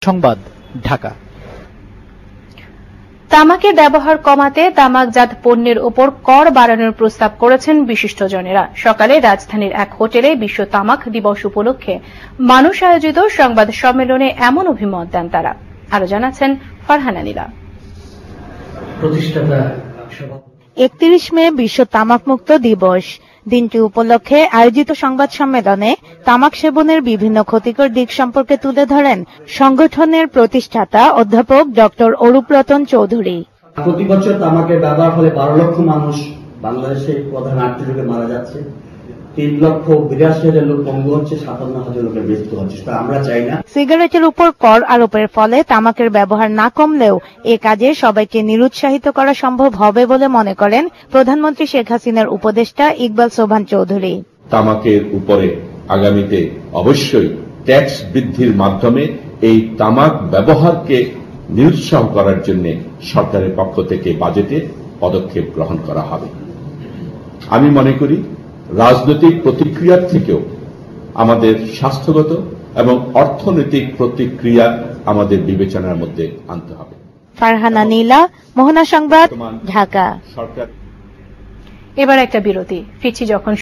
সংবাদ, ঢাকা। তামাকের ব্যবহার কমাতে তামাকজাত পণ্যের ওপর কর বাড়ানোর প্রস্তাব করেছেন বিশিষ্টজনেরা। সকালে রাজধানীর এক হোটেলে বিশ্ব তামাক দিবস উপলক্ষে মানুষ আয়োজিত সংবাদ সম্মেলনে এমন অভিমত দেন তারা। আরো জানাচ্ছেন ফারহানা নীলা। 31 মে বিশ্ব তামাকমুক্ত দিবস। দিনটি উপলক্ষে আয়োজিত সংবাদ সম্মেলনে তামাক সেবনের বিভিন্ন ক্ষতিকর দিক সম্পর্কে তুলে ধরেন সংগঠনের প্রতিষ্ঠাতা অধ্যাপক ডক্টর অরূপ রতন চৌধুরী। প্রতি বছর তামাকের ব্যবহার ফলে 12 লক্ষ মানুষ বাংলাদেশে প্রধান 8টি রোগে মারা যাচ্ছে, 3,82,000 লোক পঙ্গু হচ্ছে, 57,000 লোকের মৃত্যু হচ্ছে। আমরা চাই না সিগারেটের উপর কর আরোপের ফলে তামাকের ব্যবহার না কমলেও এ কাজে সবাইকে নিরুৎসাহিত করা সম্ভব হবে বলে মনে করেন প্রধানমন্ত্রী শেখ হাসিনার উপদেষ্টা ইকবাল সোবহান চৌধুরী। তামাকের উপরে আগামীতে অবশ্যই ট্যাক্স বৃদ্ধির মাধ্যমে এই তামাক ব্যবহারকে নিরুৎসাহ করার জন্য সরকারের পক্ষ থেকে বাজেটে পদক্ষেপ গ্রহণ করা হবে। আমি মনে করি রাজনৈতিক প্রতিক্রিয়ার থেকেও আমাদের স্বাস্থ্যগত এবং অর্থনৈতিক প্রতিক্রিয়া আমাদের বিবেচনার মধ্যে আনতে হবে। ফারহানা নীলা, মোহনা সংবাদ, ঢাকা। এবার একটা বিরতি, ফিরছি যখন